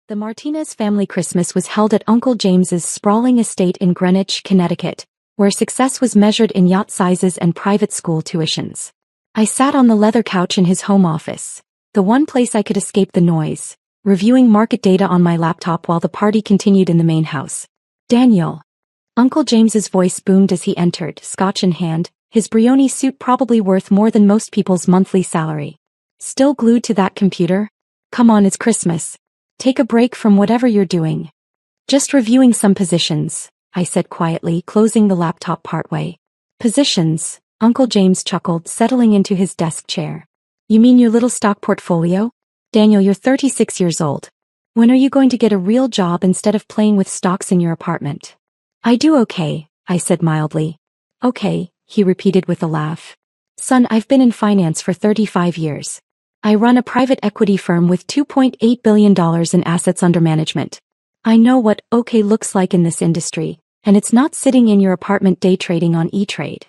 The Martinez family Christmas was held at Uncle James's sprawling estate in Greenwich, Connecticut, where success was measured in yacht sizes and private school tuitions. I sat on the leather couch in his home office, the one place I could escape the noise, reviewing market data on my laptop while the party continued in the main house. Daniel. Uncle James's voice boomed as he entered, scotch in hand, his Brioni suit probably worth more than most people's monthly salary. Still glued to that computer? Come on, it's Christmas. Take a break from whatever you're doing. Just reviewing some positions, I said quietly, closing the laptop partway. Positions, Uncle James chuckled, settling into his desk chair. You mean your little stock portfolio? Daniel, you're 36 years old. When are you going to get a real job instead of playing with stocks in your apartment? I do okay, I said mildly. Okay, he repeated with a laugh. Son, I've been in finance for 35 years. I run a private equity firm with $2.8 billion in assets under management. I know what okay looks like in this industry, and it's not sitting in your apartment day trading on E-Trade.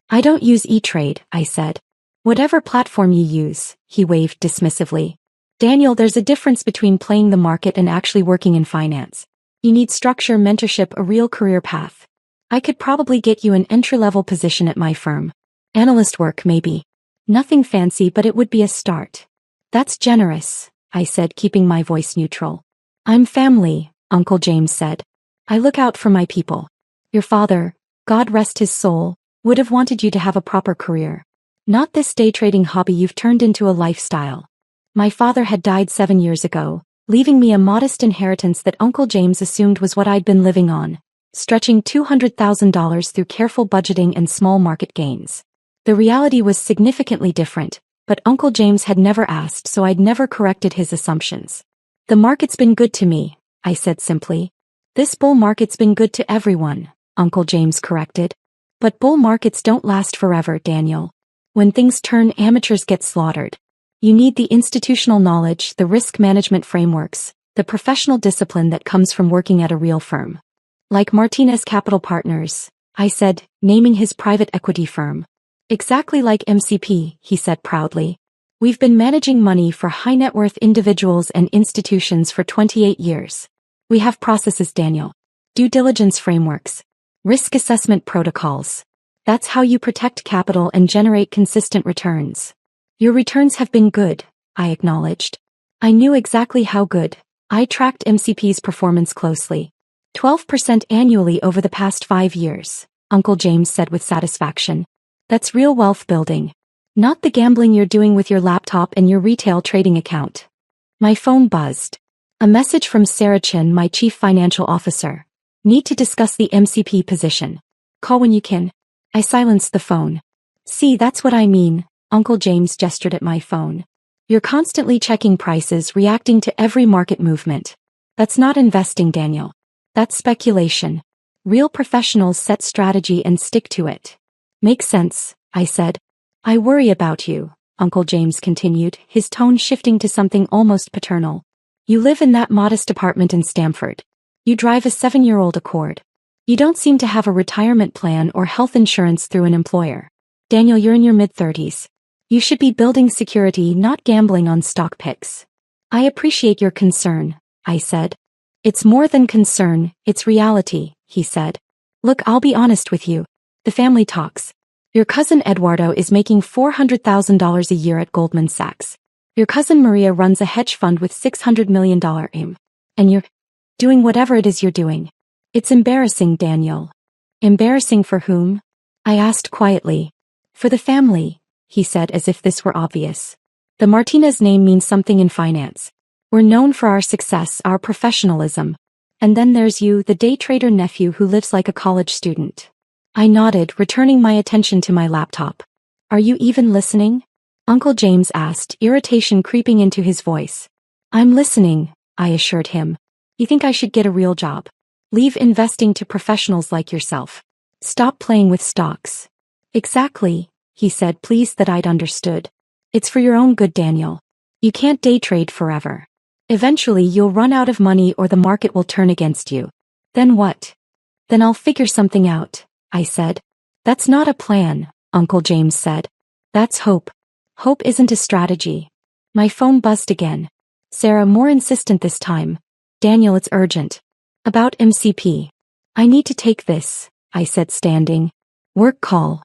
I don't use E-Trade, I said. Whatever platform you use, he waved dismissively. Daniel, there's a difference between playing the market and actually working in finance. You need structure, mentorship, a real career path. I could probably get you an entry-level position at my firm. Analyst work, maybe. Nothing fancy, but it would be a start. That's generous, I said, keeping my voice neutral. I'm family, Uncle James said. I look out for my people. Your father, God rest his soul, would have wanted you to have a proper career. Not this day trading hobby you've turned into a lifestyle. My father had died 7 years ago, leaving me a modest inheritance that Uncle James assumed was what I'd been living on, stretching $200,000 through careful budgeting and small market gains. The reality was significantly different, but Uncle James had never asked, so I'd never corrected his assumptions. The market's been good to me, I said simply. This bull market's been good to everyone, Uncle James corrected. But bull markets don't last forever, Daniel. When things turn, amateurs get slaughtered. You need the institutional knowledge, the risk management frameworks, the professional discipline that comes from working at a real firm. Like Martinez Capital Partners, I said, naming his private equity firm. Exactly like MCP, he said proudly. We've been managing money for high-net-worth individuals and institutions for 28 years. We have processes, Daniel. Due diligence frameworks. Risk assessment protocols. That's how you protect capital and generate consistent returns. Your returns have been good, I acknowledged. I knew exactly how good. I tracked MCP's performance closely. 12% annually over the past 5 years, Uncle James said with satisfaction. That's real wealth building. Not the gambling you're doing with your laptop and your retail trading account. My phone buzzed. A message from Sarah Chin, my chief financial officer. Need to discuss the MCP position. Call when you can. I silenced the phone. See, that's what I mean, Uncle James gestured at my phone. You're constantly checking prices, reacting to every market movement. That's not investing, Daniel. That's speculation. Real professionals set strategy and stick to it. Makes sense, I said. I worry about you, Uncle James continued, his tone shifting to something almost paternal. You live in that modest apartment in Stamford. You drive a 7-year-old Accord. You don't seem to have a retirement plan or health insurance through an employer. Daniel, you're in your mid-30s. You should be building security, not gambling on stock picks. I appreciate your concern, I said. It's more than concern, it's reality, he said. Look, I'll be honest with you. The family talks. Your cousin Eduardo is making $400,000 a year at Goldman Sachs. Your cousin Maria runs a hedge fund with $600 million aim. And you're doing whatever it is you're doing. It's embarrassing, Daniel. Embarrassing for whom? I asked quietly. For the family, he said as if this were obvious. The Martinez name means something in finance. We're known for our success, our professionalism. And then there's you, the day trader nephew who lives like a college student. I nodded, returning my attention to my laptop. Are you even listening? Uncle James asked, irritation creeping into his voice. I'm listening, I assured him. You think I should get a real job? Leave investing to professionals like yourself. Stop playing with stocks. Exactly, he said, pleased that I'd understood. It's for your own good, Daniel. You can't day trade forever. Eventually you'll run out of money or the market will turn against you. Then what? Then I'll figure something out, I said. That's not a plan, Uncle James said. That's hope. Hope isn't a strategy. My phone buzzed again. Sarah, more insistent this time. Daniel, it's urgent. About MCP. I need to take this, I said, standing. Work call.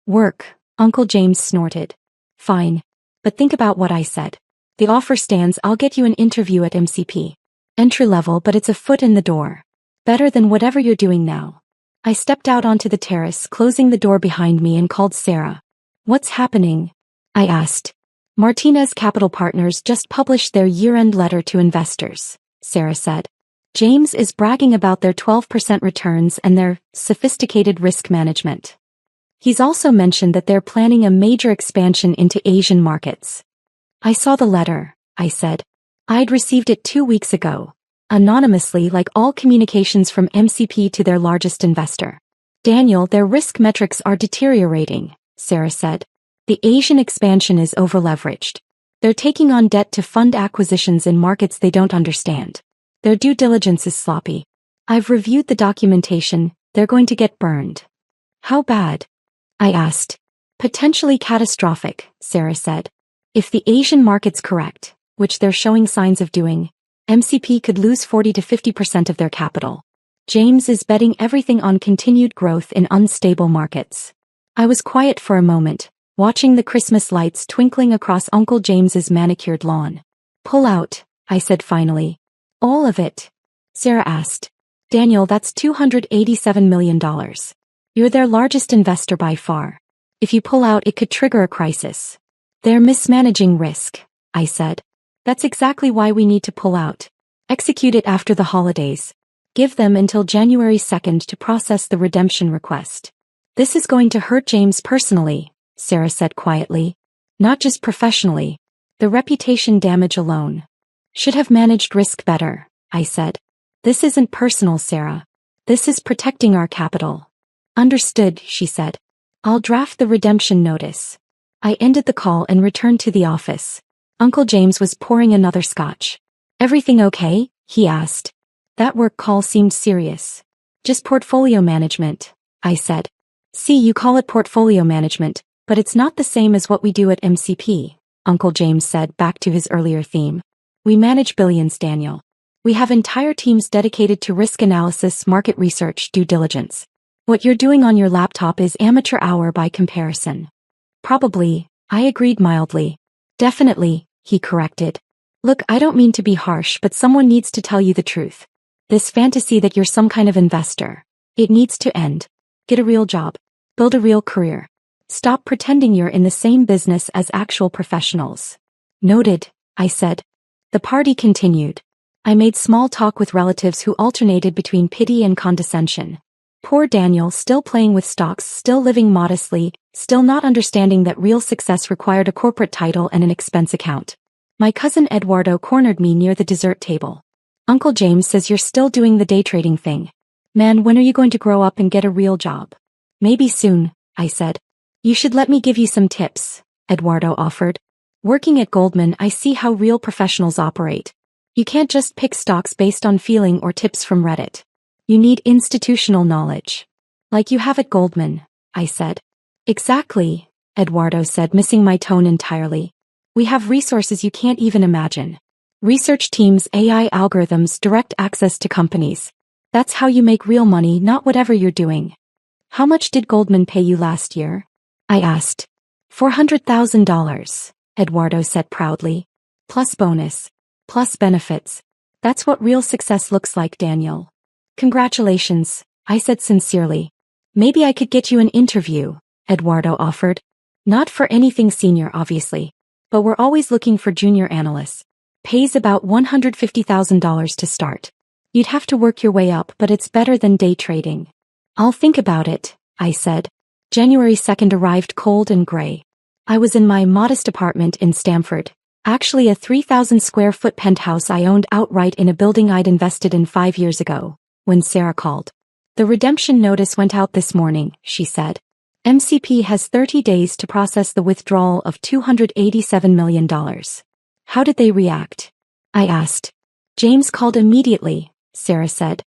Work, Uncle James snorted. Fine. But think about what I said. The offer stands. I'll get you an interview at MCP. Entry level, but it's a foot in the door. Better than whatever you're doing now. I stepped out onto the terrace, closing the door behind me, and called Sarah. What's happening? I asked. Martinez Capital Partners just published their year-end letter to investors, Sarah said. James is bragging about their 12% returns and their sophisticated risk management. He's also mentioned that they're planning a major expansion into Asian markets. I saw the letter, I said. I'd received it 2 weeks ago. Anonymously, like all communications from MCP to their largest investor. Daniel, their risk metrics are deteriorating, Sarah said. The Asian expansion is overleveraged. They're taking on debt to fund acquisitions in markets they don't understand. Their due diligence is sloppy. I've reviewed the documentation. They're going to get burned. How bad? I asked. Potentially catastrophic, Sarah said. If the Asian market's correct, which they're showing signs of doing, MCP could lose 40 to 50% of their capital. James is betting everything on continued growth in unstable markets. I was quiet for a moment, watching the Christmas lights twinkling across Uncle James's manicured lawn. Pull out, I said finally. All of it? Sarah asked. Daniel, that's $287 million. You're their largest investor by far. If you pull out, it could trigger a crisis. They're mismanaging risk, I said. That's exactly why we need to pull out. Execute it after the holidays. Give them until January 2nd to process the redemption request. This is going to hurt James personally, Sarah said quietly. Not just professionally. The reputation damage alone. Should have managed risk better, I said. This isn't personal, Sarah. This is protecting our capital. Understood, she said. I'll draft the redemption notice. I ended the call and returned to the office. Uncle James was pouring another scotch. Everything okay? He asked. That work call seemed serious. Just portfolio management, I said. See, you call it portfolio management, but it's not the same as what we do at MCP, Uncle James said, back to his earlier theme. We manage billions, Daniel. We have entire teams dedicated to risk analysis, market research, due diligence. What you're doing on your laptop is amateur hour by comparison. Probably, I agreed mildly. Definitely, he corrected. Look, I don't mean to be harsh, but someone needs to tell you the truth. This fantasy that you're some kind of investor. It needs to end. Get a real job. Build a real career. Stop pretending you're in the same business as actual professionals. Noted, I said. The party continued. I made small talk with relatives who alternated between pity and condescension. Poor Daniel, still playing with stocks, still living modestly, still not understanding that real success required a corporate title and an expense account. My cousin Eduardo cornered me near the dessert table. Uncle James says you're still doing the day trading thing. Man, when are you going to grow up and get a real job? Maybe soon, I said. You should let me give you some tips, Eduardo offered. Working at Goldman, I see how real professionals operate. You can't just pick stocks based on feeling or tips from Reddit. You need institutional knowledge. Like you have at Goldman, I said. Exactly, Eduardo said, missing my tone entirely. We have resources you can't even imagine. Research teams, AI algorithms, direct access to companies. That's how you make real money, not whatever you're doing. How much did Goldman pay you last year? I asked. $400,000, Eduardo said proudly. Plus bonus. Plus benefits. That's what real success looks like, Daniel. Congratulations, I said sincerely. Maybe I could get you an interview, Eduardo offered. Not for anything senior, obviously. But we're always looking for junior analysts. Pays about $150,000 to start. You'd have to work your way up, but it's better than day trading. I'll think about it, I said. January 2nd arrived cold and gray. I was in my modest apartment in Stamford. Actually a 3,000 square foot penthouse I owned outright in a building I'd invested in 5 years ago, when Sarah called. The redemption notice went out this morning, she said. MCP has 30 days to process the withdrawal of $287 million. How did they react? I asked. James called immediately, Sarah said.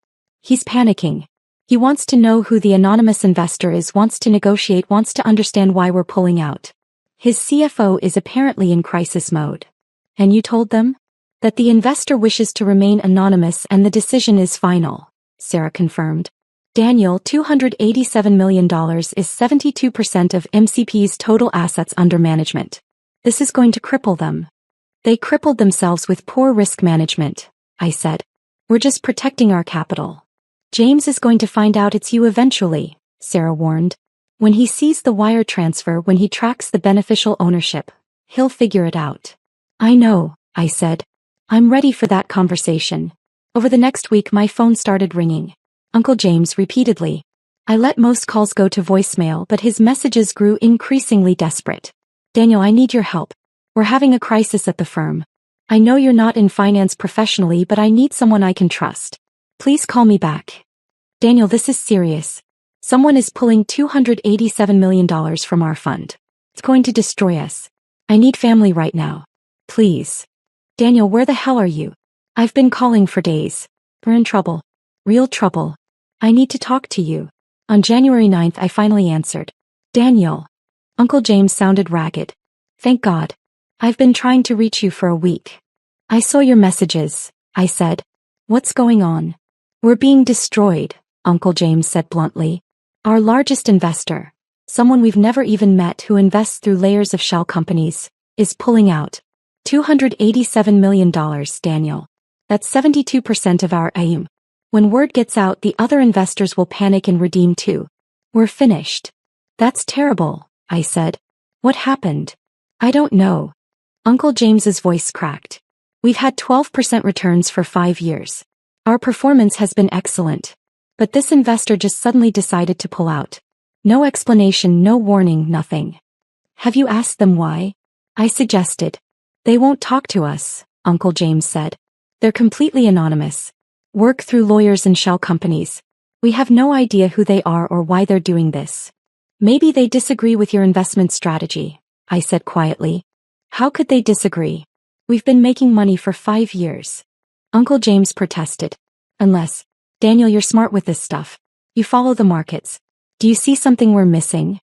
He's panicking. He wants to know who the anonymous investor is, wants to negotiate, wants to understand why we're pulling out. His CFO is apparently in crisis mode. And you told them? That the investor wishes to remain anonymous and the decision is final, Sarah confirmed. Daniel, $287 million is 72% of MCP's total assets under management. This is going to cripple them. They crippled themselves with poor risk management, I said. We're just protecting our capital. James is going to find out it's you eventually, Sarah warned. When he sees the wire transfer, when he tracks the beneficial ownership, he'll figure it out. I know, I said. I'm ready for that conversation. Over the next week my phone started ringing. Uncle James repeatedly. I let most calls go to voicemail, but his messages grew increasingly desperate. Daniel, I need your help. We're having a crisis at the firm. I know you're not in finance professionally, but I need someone I can trust. Please call me back. Daniel, this is serious. Someone is pulling $287 million from our fund. It's going to destroy us. I need family right now. Please. Daniel, where the hell are you? I've been calling for days. We're in trouble. Real trouble. I need to talk to you. On January 9th I finally answered. Daniel. Uncle James sounded ragged. Thank God. I've been trying to reach you for a week. I saw your messages, I said. What's going on? We're being destroyed, Uncle James said bluntly. Our largest investor, someone we've never even met who invests through layers of shell companies, is pulling out. $287 million, Daniel. That's 72% of our AUM. When word gets out, the other investors will panic and redeem too. We're finished. That's terrible, I said. What happened? I don't know. Uncle James's voice cracked. We've had 12% returns for 5 years. Our performance has been excellent. But this investor just suddenly decided to pull out. No explanation, no warning, nothing. Have you asked them why? I suggested. They won't talk to us, Uncle James said. They're completely anonymous. Work through lawyers and shell companies. We have no idea who they are or why they're doing this. Maybe they disagree with your investment strategy, I said quietly. How could they disagree? We've been making money for 5 years. Uncle James protested. Unless, Daniel, you're smart with this stuff. You follow the markets. Do you see something we're missing?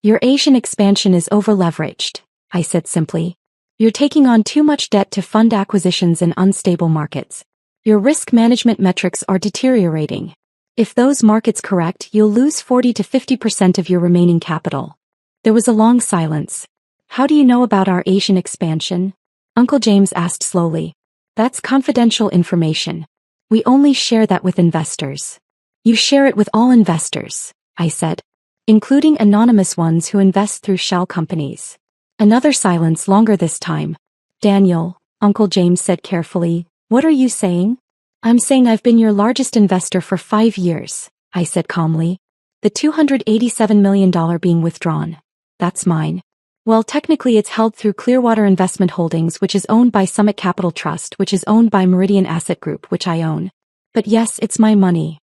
Your Asian expansion is over-leveraged, I said simply. You're taking on too much debt to fund acquisitions in unstable markets. Your risk management metrics are deteriorating. If those markets correct, you'll lose 40 to 50% of your remaining capital. There was a long silence. How do you know about our Asian expansion? Uncle James asked slowly. That's confidential information. We only share that with investors. You share it with all investors, I said, including anonymous ones who invest through shell companies. Another silence, longer this time. Daniel, Uncle James said carefully, what are you saying? I'm saying I've been your largest investor for 5 years, I said calmly. The $287 million being withdrawn. That's mine. Well, technically it's held through Clearwater Investment Holdings, which is owned by Summit Capital Trust, which is owned by Meridian Asset Group, which I own. But yes, it's my money.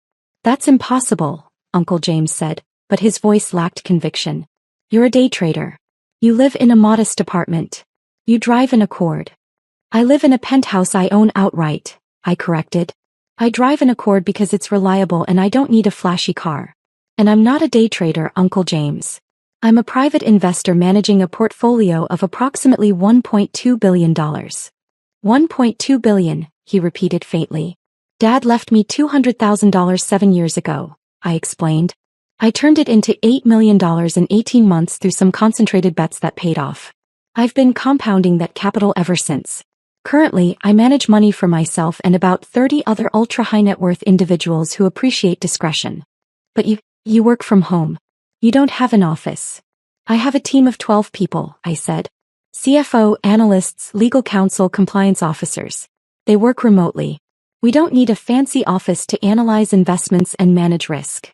That's impossible, Uncle James said, but his voice lacked conviction. You're a day trader. You live in a modest apartment. You drive an Accord. I live in a penthouse I own outright, I corrected. I drive an Accord because it's reliable and I don't need a flashy car. And I'm not a day trader, Uncle James. I'm a private investor managing a portfolio of approximately $1.2 billion. $1.2 billion, he repeated faintly. Dad left me $200,000 7 years ago, I explained. I turned it into $8 million in 18 months through some concentrated bets that paid off. I've been compounding that capital ever since. Currently, I manage money for myself and about 30 other ultra-high net worth individuals who appreciate discretion. But you work from home. You don't have an office. I have a team of 12 people, I said. CFO, analysts, legal counsel, compliance officers. They work remotely. We don't need a fancy office to analyze investments and manage risk.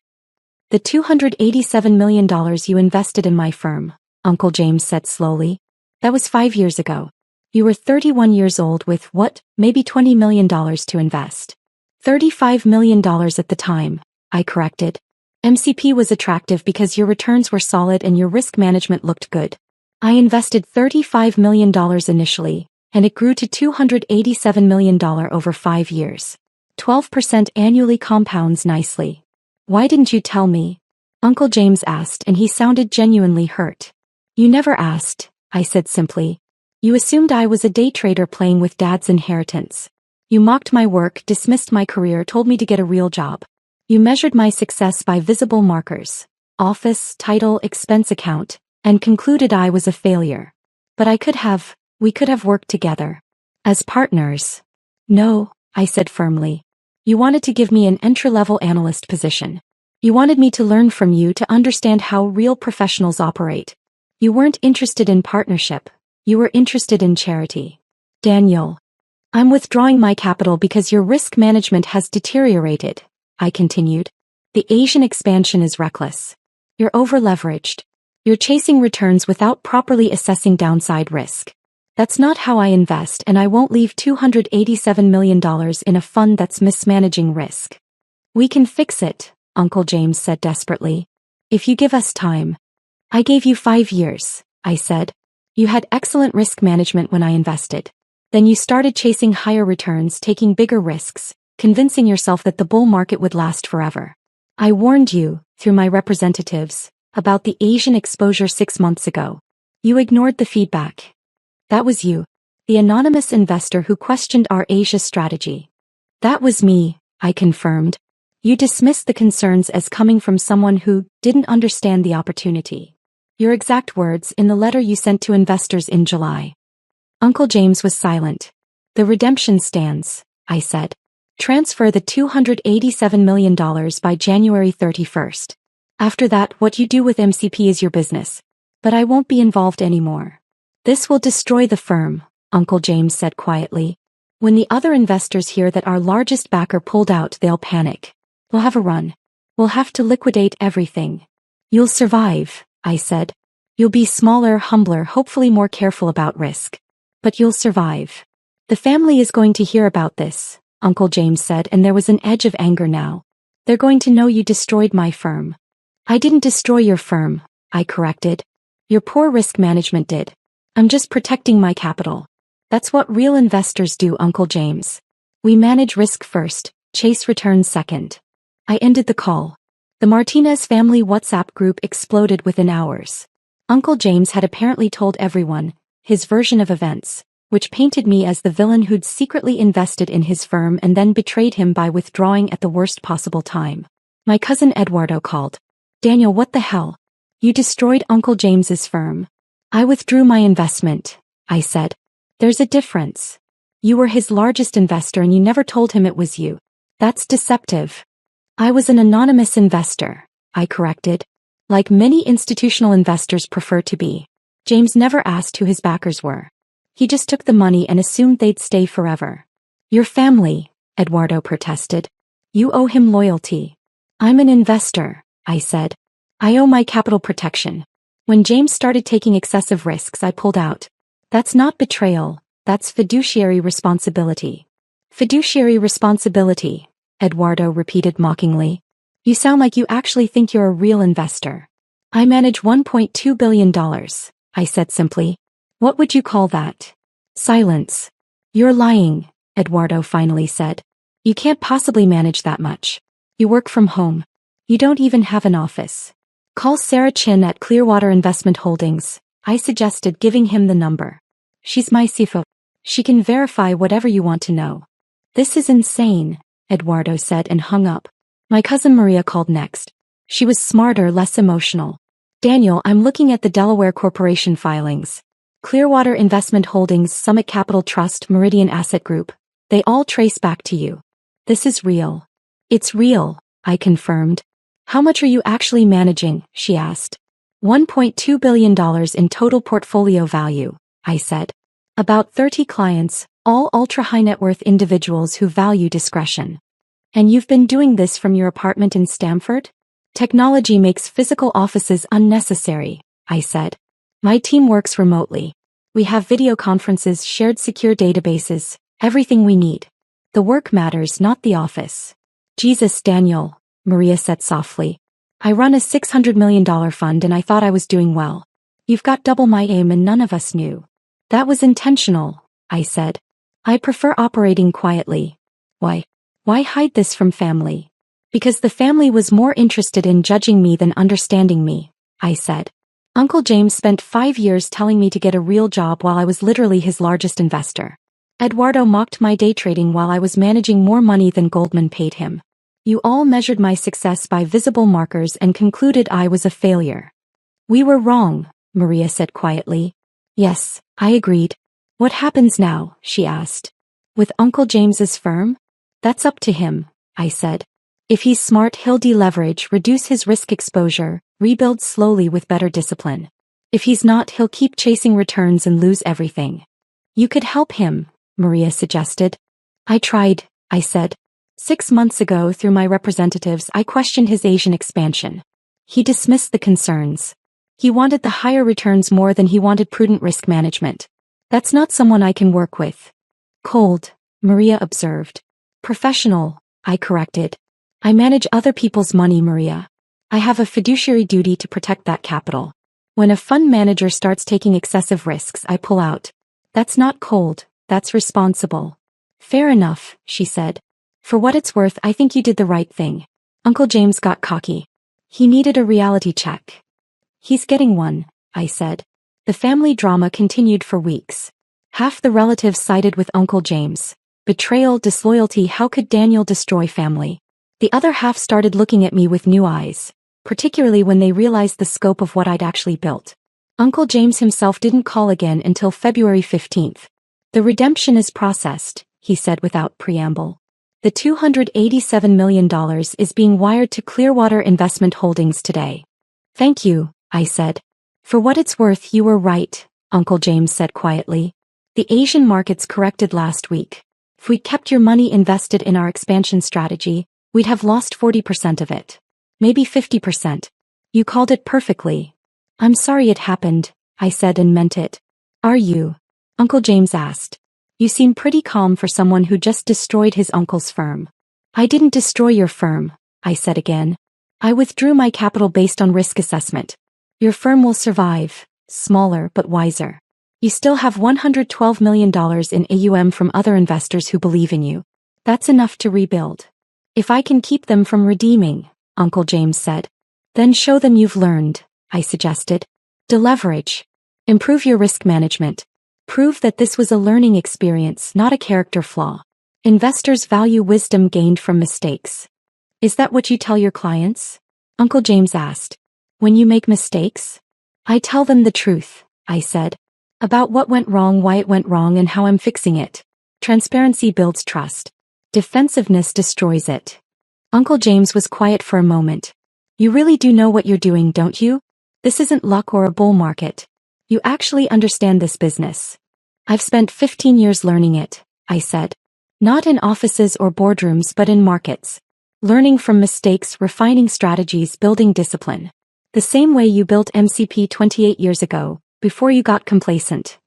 The $287 million you invested in my firm, Uncle James said slowly. That was 5 years ago. You were 31 years old with what, maybe $20 million to invest. $35 million at the time, I corrected. MCP was attractive because your returns were solid and your risk management looked good. I invested $35 million initially, and it grew to $287 million over 5 years. 12% annually compounds nicely. Why didn't you tell me? Uncle James asked, and he sounded genuinely hurt. You never asked, I said simply. You assumed I was a day trader playing with Dad's inheritance. You mocked my work, dismissed my career, told me to get a real job. You measured my success by visible markers, office, title, expense account, and concluded I was a failure. But we could have worked together. As partners. No, I said firmly. You wanted to give me an entry-level analyst position. You wanted me to learn from you, to understand how real professionals operate. You weren't interested in partnership. You were interested in charity. Daniel. I'm withdrawing my capital because your risk management has deteriorated, I continued. The Asian expansion is reckless. You're over-leveraged. You're chasing returns without properly assessing downside risk. That's not how I invest, and I won't leave $287 million in a fund that's mismanaging risk. We can fix it, Uncle James said desperately. If you give us time. I gave you 5 years, I said. You had excellent risk management when I invested. Then you started chasing higher returns, taking bigger risks, convincing yourself that the bull market would last forever. I warned you, through my representatives, about the Asian exposure 6 months ago. You ignored the feedback. That was you, the anonymous investor who questioned our Asia strategy. That was me, I confirmed. You dismissed the concerns as coming from someone who didn't understand the opportunity. Your exact words in the letter you sent to investors in July. Uncle James was silent. The redemption stands, I said. Transfer the $287 million by January 31st. After that, what you do with MCP is your business. But I won't be involved anymore. This will destroy the firm, Uncle James said quietly. When the other investors hear that our largest backer pulled out, they'll panic. We'll have a run. We'll have to liquidate everything. You'll survive, I said. You'll be smaller, humbler, hopefully more careful about risk. But you'll survive. The family is going to hear about this, Uncle James said, and there was an edge of anger now. They're going to know you destroyed my firm. I didn't destroy your firm, I corrected. Your poor risk management did. I'm just protecting my capital. That's what real investors do, Uncle James. We manage risk first, chase returns second. I ended the call. The Martinez family WhatsApp group exploded within hours. Uncle James had apparently told everyone his version of events, which painted me as the villain who'd secretly invested in his firm and then betrayed him by withdrawing at the worst possible time. My cousin Eduardo called. Daniel, what the hell? You destroyed Uncle James's firm. I withdrew my investment, I said. There's a difference. You were his largest investor and you never told him it was you. That's deceptive. I was an anonymous investor, I corrected. Like many institutional investors prefer to be. James never asked who his backers were. He just took the money and assumed they'd stay forever. Your family, Eduardo protested. You owe him loyalty. I'm an investor, I said. I owe my capital protection. When James started taking excessive risks, I pulled out. That's not betrayal, that's fiduciary responsibility. Fiduciary responsibility, Eduardo repeated mockingly. You sound like you actually think you're a real investor. I manage $1.2 billion, I said simply. What would you call that? Silence. You're lying, Eduardo finally said. You can't possibly manage that much. You work from home. You don't even have an office. Call Sarah Chin at Clearwater Investment Holdings, I suggested, giving him the number. She's my CFO. She can verify whatever you want to know. This is insane, Eduardo said and hung up. My cousin Maria called next. She was smarter, less emotional. Daniel, I'm looking at the Delaware Corporation filings. Clearwater Investment Holdings, Summit Capital Trust, Meridian Asset Group. They all trace back to you. This is real. It's real, I confirmed. How much are you actually managing? She asked. $1.2 billion in total portfolio value, I said. About 30 clients, all ultra-high net worth individuals who value discretion. And you've been doing this from your apartment in Stamford? Technology makes physical offices unnecessary, I said. My team works remotely. We have video conferences, shared secure databases, everything we need. The work matters, not the office. Jesus, Daniel, Maria said softly. I run a $600 million fund and I thought I was doing well. You've got double my aim and none of us knew. That was intentional, I said. I prefer operating quietly. Why? Why hide this from family? Because the family was more interested in judging me than understanding me, I said. Uncle James spent 5 years telling me to get a real job while I was literally his largest investor. Eduardo mocked my day trading while I was managing more money than Goldman paid him. You all measured my success by visible markers and concluded I was a failure. We were wrong, Maria said quietly. Yes, I agreed. What happens now? She asked. With Uncle James's firm? That's up to him, I said. If he's smart, he'll deleverage, reduce his risk exposure, rebuild slowly with better discipline. If he's not, he'll keep chasing returns and lose everything. You could help him, Maria suggested. I tried, I said. 6 months ago, through my representatives, I questioned his Asian expansion. He dismissed the concerns. He wanted the higher returns more than he wanted prudent risk management. That's not someone I can work with. Cold, Maria observed. Professional, I corrected. I manage other people's money, Maria. I have a fiduciary duty to protect that capital. When a fund manager starts taking excessive risks, I pull out. That's not cold, that's responsible. Fair enough, she said. For what it's worth, I think you did the right thing. Uncle James got cocky. He needed a reality check. He's getting one, I said. The family drama continued for weeks. Half the relatives sided with Uncle James. Betrayal, disloyalty, how could Daniel destroy family? The other half started looking at me with new eyes, particularly when they realized the scope of what I'd actually built. Uncle James himself didn't call again until February 15th. The redemption is processed, he said without preamble. The $287 million is being wired to Clearwater Investment Holdings today. Thank you, I said. For what it's worth, you were right, Uncle James said quietly. The Asian markets corrected last week. If we kept your money invested in our expansion strategy, we'd have lost 40% of it. Maybe 50%. You called it perfectly. I'm sorry it happened, I said and meant it. Are you? Uncle James asked. You seem pretty calm for someone who just destroyed his uncle's firm. I didn't destroy your firm, I said again. I withdrew my capital based on risk assessment. Your firm will survive, smaller but wiser. You still have $112 million in AUM from other investors who believe in you. That's enough to rebuild. If I can keep them from redeeming, Uncle James said. Then show them you've learned, I suggested. Deleverage. Improve your risk management. Prove that this was a learning experience, not a character flaw. Investors value wisdom gained from mistakes. Is that what you tell your clients? Uncle James asked. When you make mistakes? I tell them the truth, I said. About what went wrong, why it went wrong, and how I'm fixing it. Transparency builds trust. Defensiveness destroys it. Uncle James was quiet for a moment. You really do know what you're doing, don't you? This isn't luck or a bull market. You actually understand this business. I've spent 15 years learning it, I said. Not in offices or boardrooms but in markets. Learning from mistakes, refining strategies, building discipline. The same way you built MCP 28 years ago, before you got complacent.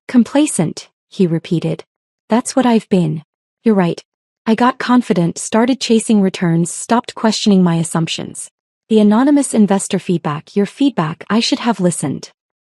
Complacent, he repeated. That's what I've been. You're right. I got confident, started chasing returns, stopped questioning my assumptions. The anonymous investor feedback, your feedback, I should have listened.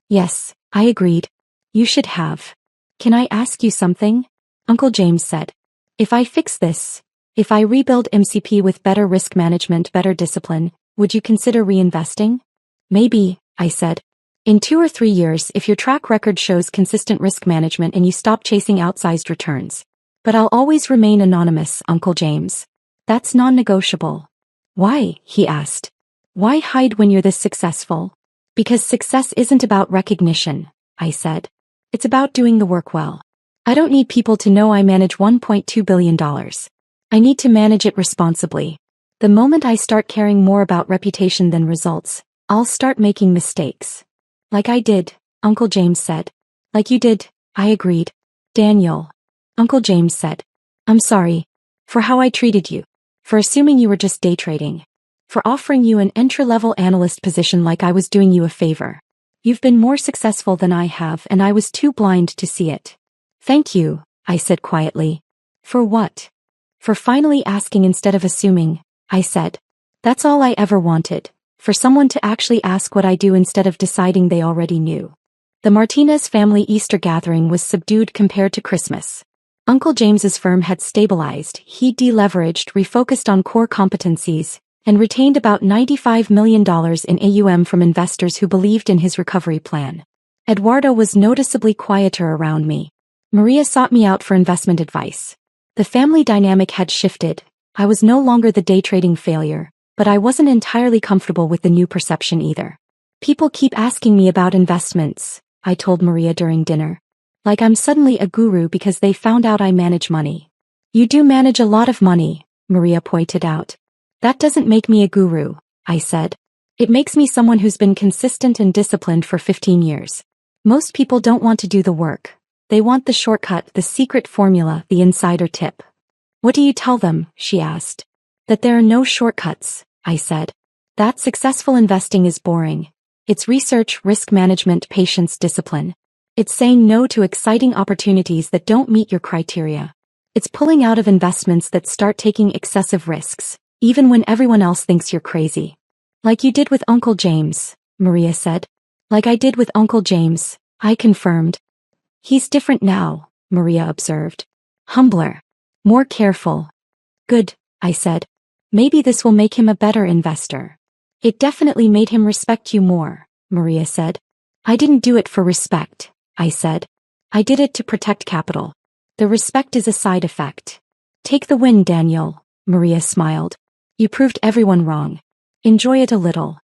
Yes, I agreed. You should have. Can I ask you something? Uncle James said. If I fix this, if I rebuild MCP with better risk management, better discipline, would you consider reinvesting? Maybe, I said. In 2 or 3 years, if your track record shows consistent risk management and you stop chasing outsized returns. But I'll always remain anonymous, Uncle James. That's non-negotiable. Why? He asked. Why hide when you're this successful? Because success isn't about recognition, I said. It's about doing the work well. I don't need people to know I manage $1.2 billion. I need to manage it responsibly. The moment I start caring more about reputation than results, I'll start making mistakes. Like I did, Uncle James said. Like you did, I agreed. Daniel. Uncle James said. I'm sorry. For how I treated you. For assuming you were just day trading. For offering you an entry-level analyst position like I was doing you a favor. You've been more successful than I have and I was too blind to see it. Thank you, I said quietly. For what? For finally asking instead of assuming, I said. That's all I ever wanted. For someone to actually ask what I do instead of deciding they already knew. The Martinez family Easter gathering was subdued compared to Christmas. Uncle James's firm had stabilized, he deleveraged, refocused on core competencies, and retained about $95 million in AUM from investors who believed in his recovery plan. Eduardo was noticeably quieter around me. Maria sought me out for investment advice. The family dynamic had shifted. I was no longer the day trading failure, but I wasn't entirely comfortable with the new perception either. People keep asking me about investments, I told Maria during dinner. Like I'm suddenly a guru because they found out I manage money. You do manage a lot of money, Maria pointed out. That doesn't make me a guru, I said. It makes me someone who's been consistent and disciplined for 15 years. Most people don't want to do the work. They want the shortcut, the secret formula, the insider tip. What do you tell them? She asked. That there are no shortcuts, I said. That successful investing is boring. It's research, risk management, patience, discipline. It's saying no to exciting opportunities that don't meet your criteria. It's pulling out of investments that start taking excessive risks, even when everyone else thinks you're crazy. Like you did with Uncle James, Maria said. Like I did with Uncle James, I confirmed. He's different now, Maria observed. Humbler. More careful. Good, I said. Maybe this will make him a better investor. It definitely made him respect you more, Maria said. I didn't do it for respect, I said. I did it to protect capital. The respect is a side effect. Take the win, Daniel, Maria smiled. You proved everyone wrong. Enjoy it a little.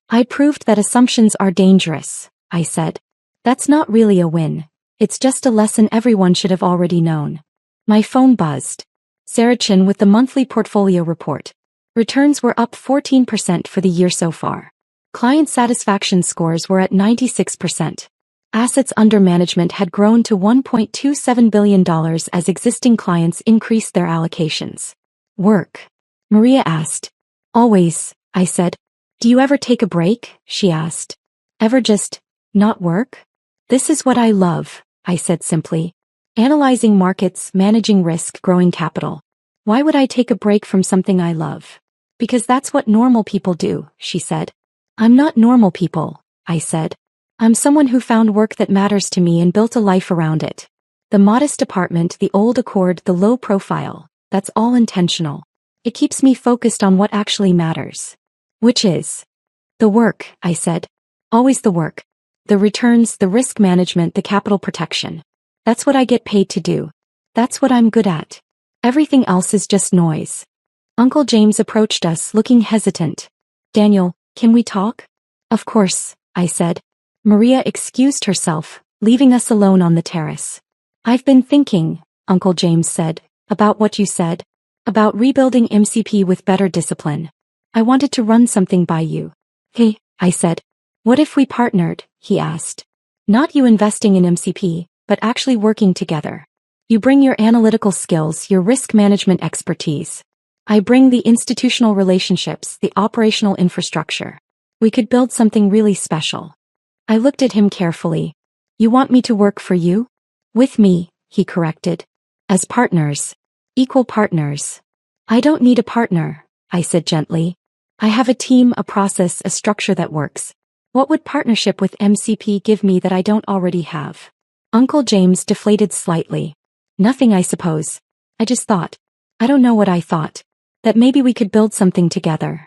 I proved that assumptions are dangerous, I said. That's not really a win. It's just a lesson everyone should have already known. My phone buzzed. Sarachin with the monthly portfolio report. Returns were up 14% for the year so far. Client satisfaction scores were at 96%. Assets under management had grown to $1.27 billion as existing clients increased their allocations. Work? Maria asked. Always, I said. Do you ever take a break? She asked. Ever just not work? This is what I love, I said simply. Analyzing markets, managing risk, growing capital. Why would I take a break from something I love? Because that's what normal people do, she said. I'm not normal people, I said. I'm someone who found work that matters to me and built a life around it. The modest apartment, the old Accord, the low profile, that's all intentional. It keeps me focused on what actually matters. Which is the work, I said. Always the work. The returns, the risk management, the capital protection. That's what I get paid to do. That's what I'm good at. Everything else is just noise. Uncle James approached us, looking hesitant. Daniel, can we talk? Of course, I said. Maria excused herself, leaving us alone on the terrace. I've been thinking, Uncle James said, about what you said. About rebuilding MCP with better discipline. I wanted to run something by you. Hey, I said. What if we partnered? He asked. Not you investing in MCP, but actually working together. You bring your analytical skills, your risk management expertise. I bring the institutional relationships, the operational infrastructure. We could build something really special. I looked at him carefully. You want me to work for you? With me, he corrected. As partners. Equal partners. I don't need a partner, I said gently. I have a team, a process, a structure that works. What would partnership with MCP give me that I don't already have? Uncle James deflated slightly. Nothing, I suppose. I just thought. I don't know what I thought. That maybe we could build something together.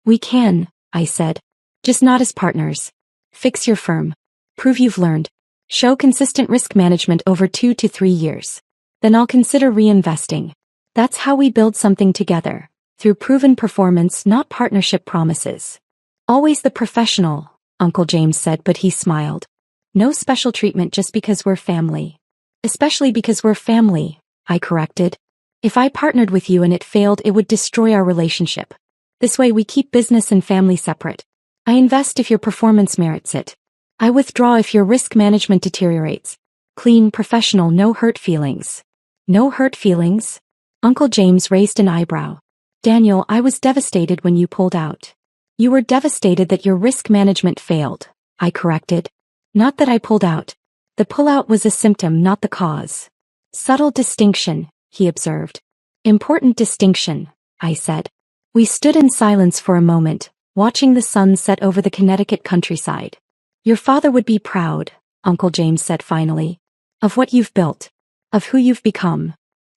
We can, I said. Just not as partners. Fix your firm. Prove you've learned. Show consistent risk management over 2 to 3 years. Then I'll consider reinvesting. That's how we build something together. Through proven performance, not partnership promises. Always the professional, Uncle James said, but he smiled. No special treatment just because we're family. Especially because we're family, I corrected. If I partnered with you and it failed, it would destroy our relationship. This way we keep business and family separate. I invest if your performance merits it. I withdraw if your risk management deteriorates. Clean, professional, no hurt feelings. No hurt feelings? Uncle James raised an eyebrow. Daniel, I was devastated when you pulled out. You were devastated that your risk management failed, I corrected. Not that I pulled out. The pullout was a symptom, not the cause. Subtle distinction, he observed. Important distinction, I said. We stood in silence for a moment, watching the sun set over the Connecticut countryside. Your father would be proud, Uncle James said finally. Of what you've built. Of who you've become.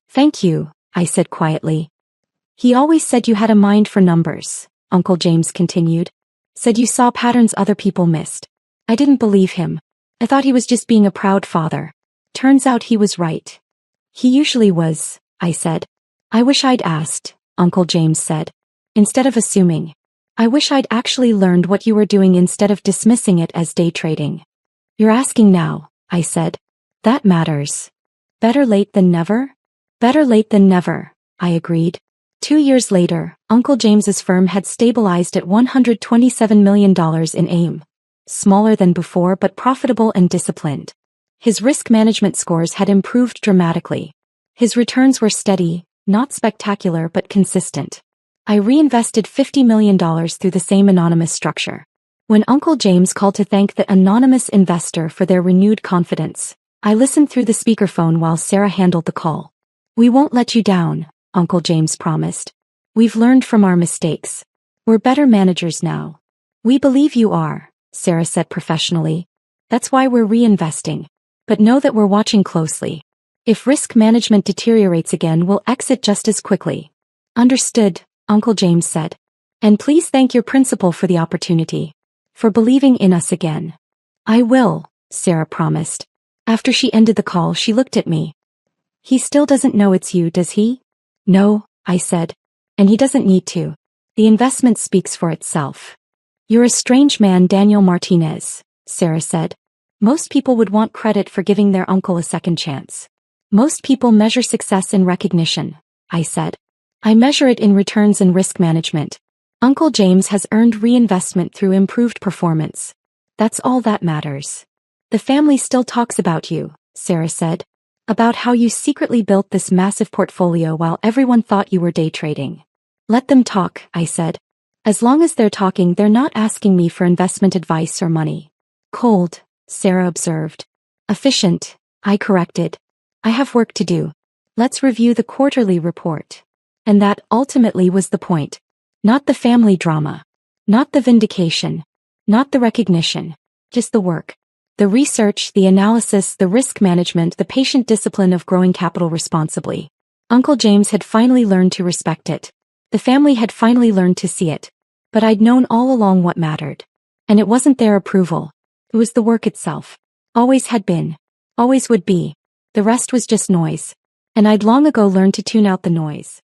Thank you, I said quietly. He always said you had a mind for numbers. Uncle James continued. Said you saw patterns other people missed. I didn't believe him. I thought he was just being a proud father. Turns out he was right. He usually was, I said. I wish I'd asked, Uncle James said. Instead of assuming. I wish I'd actually learned what you were doing instead of dismissing it as day trading. You're asking now, I said. That matters. Better late than never? Better late than never, I agreed. 2 years later, Uncle James's firm had stabilized at $127 million in AIM. Smaller than before but profitable and disciplined. His risk management scores had improved dramatically. His returns were steady, not spectacular but consistent. I reinvested $50 million through the same anonymous structure. When Uncle James called to thank the anonymous investor for their renewed confidence, I listened through the speakerphone while Sarah handled the call. We won't let you down, Uncle James promised. We've learned from our mistakes. We're better managers now. We believe you are, Sarah said professionally. That's why we're reinvesting. But know that we're watching closely. If risk management deteriorates again, we'll exit just as quickly. Understood, Uncle James said. And please thank your principal for the opportunity. For believing in us again. I will, Sarah promised. After she ended the call, she looked at me. He still doesn't know it's you, does he? No, I said. And he doesn't need to. The investment speaks for itself. You're a strange man, Daniel Martinez, Sarah said. Most people would want credit for giving their uncle a second chance. Most people measure success in recognition, I said. I measure it in returns and risk management. Uncle James has earned reinvestment through improved performance. That's all that matters. The family still talks about you, Sarah said. About how you secretly built this massive portfolio while everyone thought you were day trading. Let them talk, I said. As long as they're talking, they're not asking me for investment advice or money. Cold, Sarah observed. Efficient, I corrected. I have work to do. Let's review the quarterly report. And that ultimately was the point. Not the family drama. Not the vindication. Not the recognition. Just the work. The research, the analysis, the risk management, the patient discipline of growing capital responsibly. Uncle James had finally learned to respect it. The family had finally learned to see it. But I'd known all along what mattered. And it wasn't their approval. It was the work itself. Always had been. Always would be. The rest was just noise. And I'd long ago learned to tune out the noise.